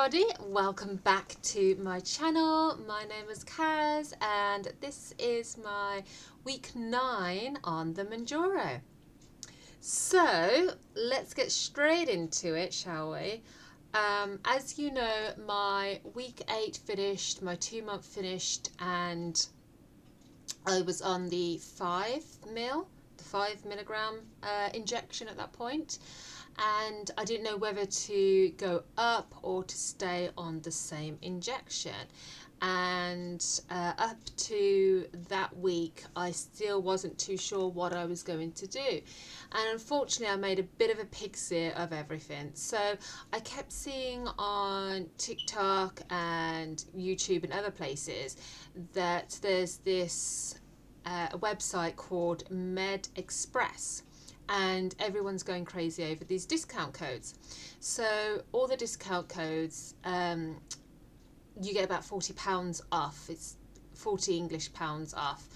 everybody, welcome back to my channel. My name is Kaz and this is my week 9 on the Mounjaro. So let's get straight into it, shall we? As you know, my week 8 finished, my 2-month finished, and I was on the 5 milligram injection at that point. And I didn't know whether to go up or to stay on the same injection. And up to that week, I still wasn't too sure what I was going to do. And unfortunately, I made a bit of a pixie of everything. So I kept seeing on TikTok and YouTube and other places that there's this website called Med Express. And everyone's going crazy over these discount codes. So all the discount codes, you get about £40 off. It's 40 English pounds off.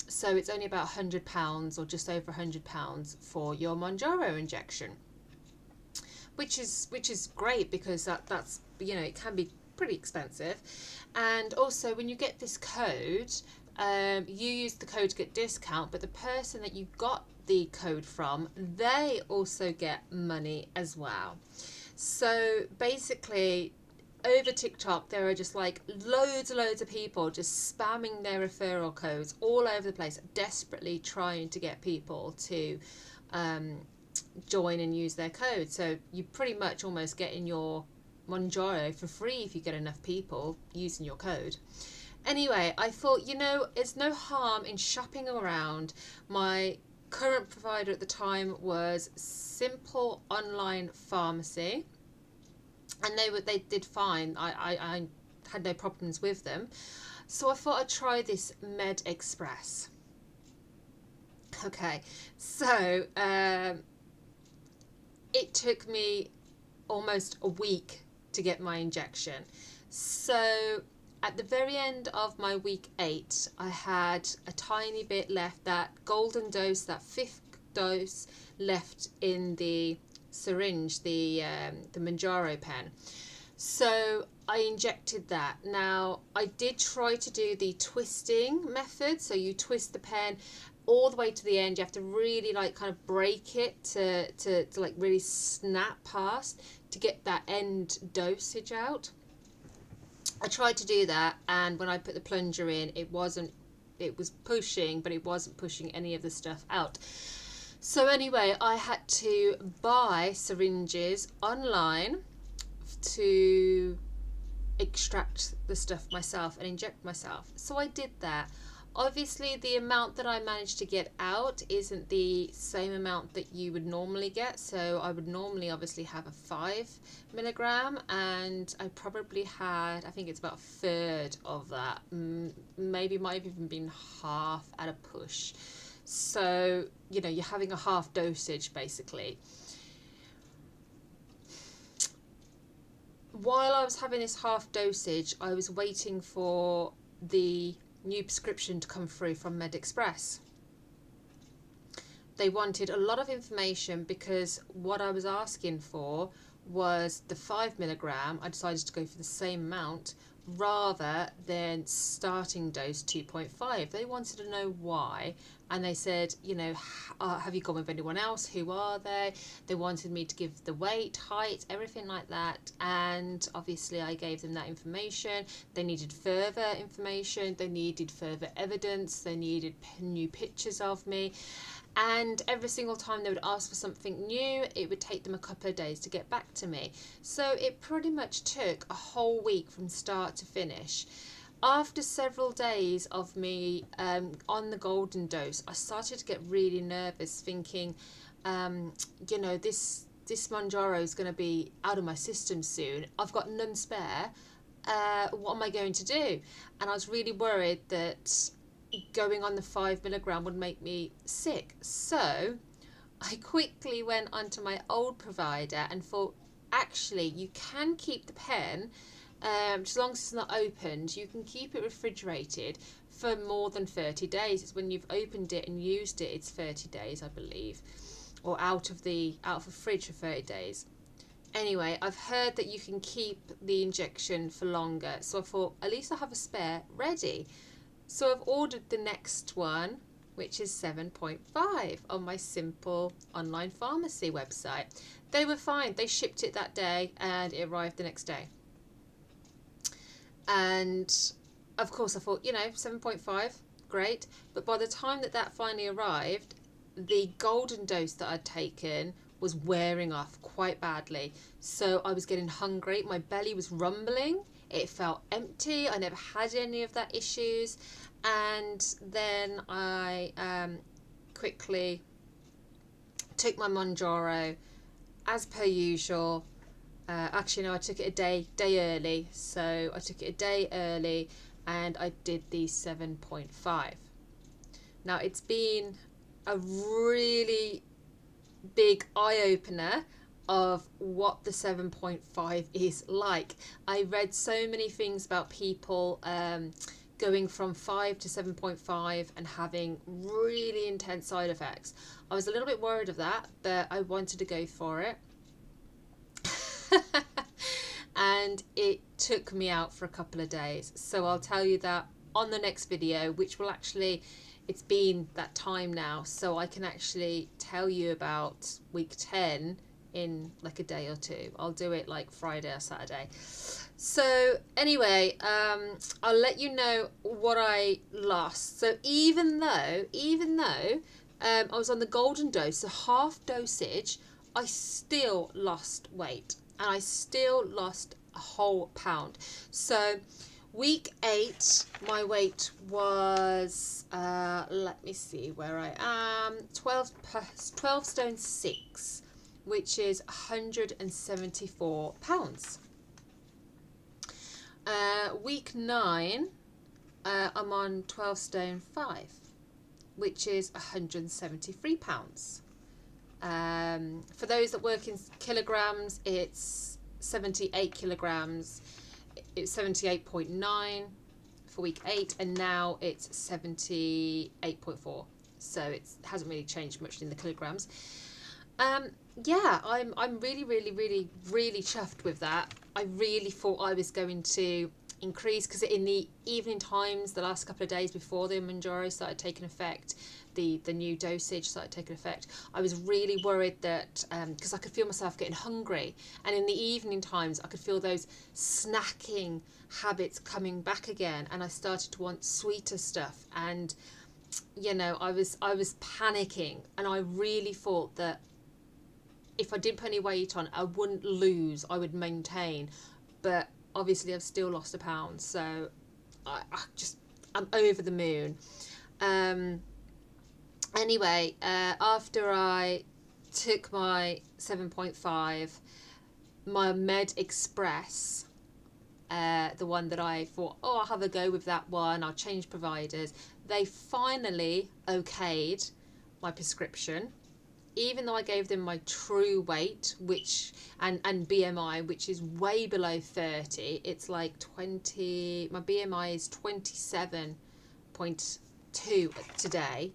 So it's only about £100 or just over £100 for your Mounjaro injection, which is great because that's it can be pretty expensive. And also when you get this code, you use the code to get discount, but the person that you got the code from, they also get money as well. So basically over TikTok there are just like loads of people just spamming their referral codes all over the place, desperately trying to get people to join and use their code. So you pretty much almost getting your Mounjaro for free if you get enough people using your code. Anyway, I thought, there's no harm in shopping around. My current provider at the time was Simple Online Pharmacy, and they did fine. I had no problems with them, so I thought I'd try this Med Express. Okay, so it took me almost a week to get my injection. So at the very end of my week 8, I had a tiny bit left, that golden dose, that 5th dose left in the syringe, the Mounjaro pen. So I injected that. Now I did try to do the twisting method, so you twist the pen all the way to the end. You have to really kind of break it to like really snap past to get that end dosage out. I tried to do that, and when I put the plunger in, it was pushing, but it wasn't pushing any of the stuff out. So anyway, I had to buy syringes online to extract the stuff myself and inject myself. So I did that. Obviously the amount that I managed to get out isn't the same amount that you would normally get. So I would normally obviously have a 5 milligram, and I probably had, I think it's about a third of that. Maybe might have even been half at a push. So, you're having a half dosage basically. While I was having this half dosage, I was waiting for the new prescription to come through from Med Express. They wanted a lot of information because what I was asking for was the 5 milligram. I decided to go for the same amount rather than starting dose 2.5. They wanted to know why, and they said, have you gone with anyone else? Who are they? They wanted me to give the weight, height, everything like that, and obviously I gave them that information. They needed further information, they needed further evidence, they needed new pictures of me. And every single time they would ask for something new, it would take them a couple of days to get back to me. So it pretty much took a whole week from start to finish. After several days of me on the golden dose, I started to get really nervous, thinking, this Mounjaro is going to be out of my system soon. I've got none spare. What am I going to do? And I was really worried that going on the 5 milligram would make me sick. So I quickly went onto my old provider and thought, actually, you can keep the pen, as long as it's not opened, you can keep it refrigerated for more than 30 days. It's when you've opened it and used it, it's 30 days, I believe, or out of the fridge for 30 days. Anyway, I've heard that you can keep the injection for longer, so I thought at least I have a spare ready. So I've ordered the next one, which is 7.5 on my Simple online pharmacy website. They were fine. They shipped it that day and it arrived the next day. And of course I thought, 7.5, great. But by the time that finally arrived, the golden dose that I'd taken was wearing off quite badly. So I was getting hungry. My belly was rumbling. It felt empty. I never had any of that issues. And then I quickly took my Mounjaro as per usual. Actually, no, I took it a day early. So I took it a day early and I did the 7.5. Now, it's been a really big eye-opener of what the 7.5 is like. I read so many things about people going from 5 to 7.5 and having really intense side effects. I was a little bit worried of that, but I wanted to go for it. And it took me out for a couple of days. So I'll tell you that on the next video, which will actually, it's been that time now, so I can actually tell you about week 10 in like a day or two. I'll do it like Friday or Saturday. So anyway, I'll let you know what I lost. So even though I was on the golden dose, so half dosage, I still lost weight and I still lost a whole pound. So week 8, my weight was, let me see where I am, 12 stone 6, which is 174 pounds. Week 9, I'm on 12 stone 5, which is 173 pounds. For those that work in kilograms, it's 78 kilograms. It's 78.9 for week 8, and now it's 78.4. So it hasn't really changed much in the kilograms. Yeah, I'm really chuffed with that. I really thought I was going to increase, because in the evening times, the last couple of days before the Mounjaro started taking effect, the new dosage started taking effect, I was really worried that, because I could feel myself getting hungry, and in the evening times I could feel those snacking habits coming back again, and I started to want sweeter stuff, and I was panicking, and I really thought that if I didn't put any weight on, I wouldn't lose, I would maintain. But obviously I've still lost a pound, so I'm over the moon. Anyway, after I took my 7.5, my Med Express, the one that I thought, I'll have a go with that one, I'll change providers, they finally okayed my prescription, even though I gave them my true weight, which and BMI, which is way below 30. It's like 20, my BMI is 27.2 today.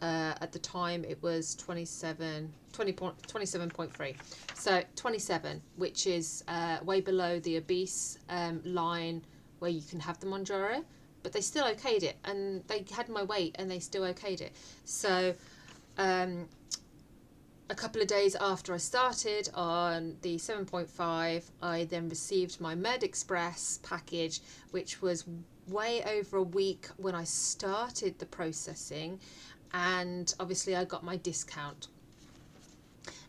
At the time it was 27.3. So 27, which is way below the obese line where you can have the Mounjaro, but they still okayed it, and they had my weight and they still okayed it. So a couple of days after I started on the 7.5, I then received my Med Express package, which was way over a week when I started the processing, and obviously I got my discount.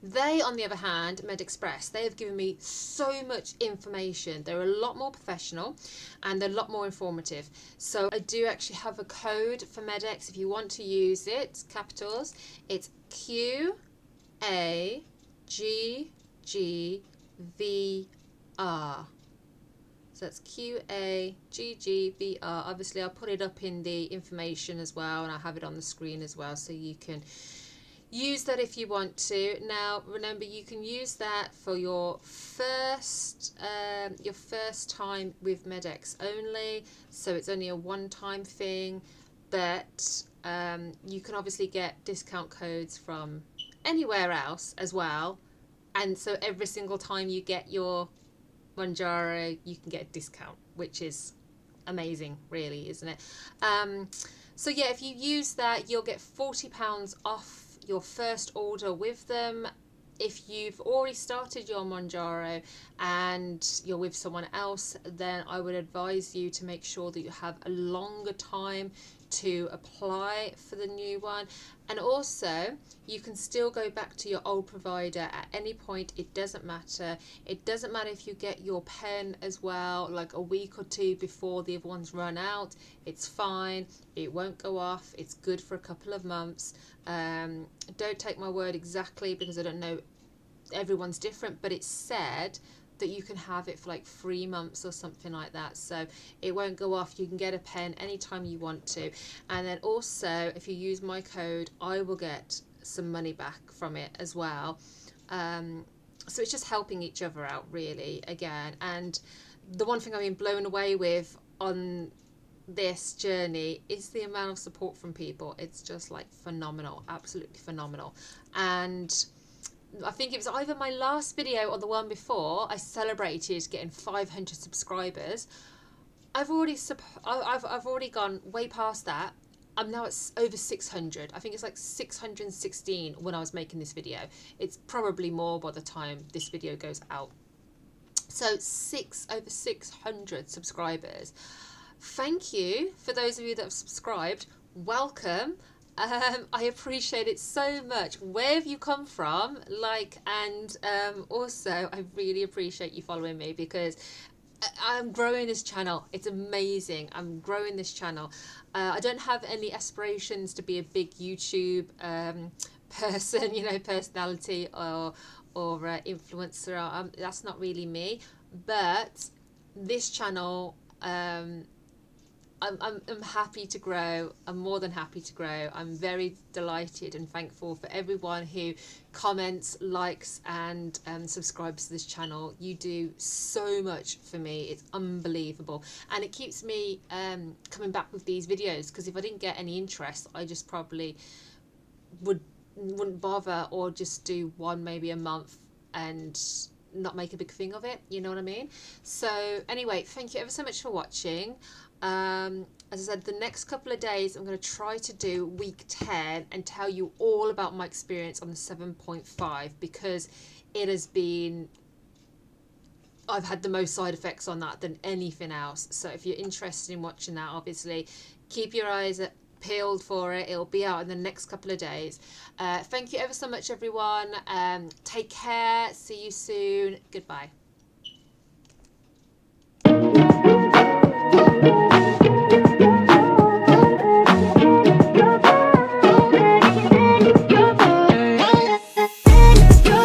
They, on the other hand, Med Express, they have given me so much information. They're a lot more professional and they're a lot more informative. So I do actually have a code for Medex if you want to use it, capitals. It's QAGGVR. So that's QAGGVR. Obviously I'll put it up in the information as well, and I'll have it on the screen as well, so you can use that if you want to. Now remember, you can use that for your first time with Medex only, so it's only a one-time thing, but you can obviously get discount codes from anywhere else as well, And so every single time you get your Mounjaro, you can get a discount, which is amazing, really, isn't it? So yeah, if you use that, you'll get £40 off your first order with them. If you've already started your Mounjaro and you're with someone else, then I would advise you to make sure that you have a longer time to apply for the new one. And also, you can still go back to your old provider at any point. It doesn't matter. It doesn't matter if you get your pen as well, like a week or two before the other ones run out. It's fine. It won't go off. It's good for a couple of months. Don't take my word exactly, because I don't know, everyone's different, but it's said that you can have it for like 3 months or something like that, so it won't go off. You can get a pen anytime you want to, and then also if you use my code, I will get some money back from it as well. So it's just helping each other out, really, again. And the one thing I've been blown away with on this journey is the amount of support from people. It's just like phenomenal, absolutely phenomenal. And I think it was either my last video or the one before, I celebrated getting 500 subscribers. I've already gone way past that. I'm now at over 600. I think it's like 616 when I was making this video. It's probably more by the time this video goes out. So over 600 subscribers. Thank you for those of you that have subscribed. Welcome. I appreciate it so much. Where have you come from? And also, I really appreciate you following me, because I'm growing this channel. It's amazing. I'm growing this channel. I don't have any aspirations to be a big YouTube person, personality or influencer. That's not really me. But this channel, I'm happy to grow. I'm more than happy to grow. I'm very delighted and thankful for everyone who comments, likes, and subscribes to this channel. You do so much for me. It's unbelievable, and it keeps me coming back with these videos, because if I didn't get any interest, I just probably wouldn't bother, or just do one maybe a month and not make a big thing of it, you know what I mean? So anyway, thank you ever so much for watching. As I said, the next couple of days I'm going to try to do week 10 and tell you all about my experience on the 7.5, because it has been, I've had the most side effects on that than anything else. So if you're interested in watching that, obviously keep your eyes peeled for it. It'll be out in the next couple of days. Thank you ever so much, everyone. Take care. See you soon. Goodbye.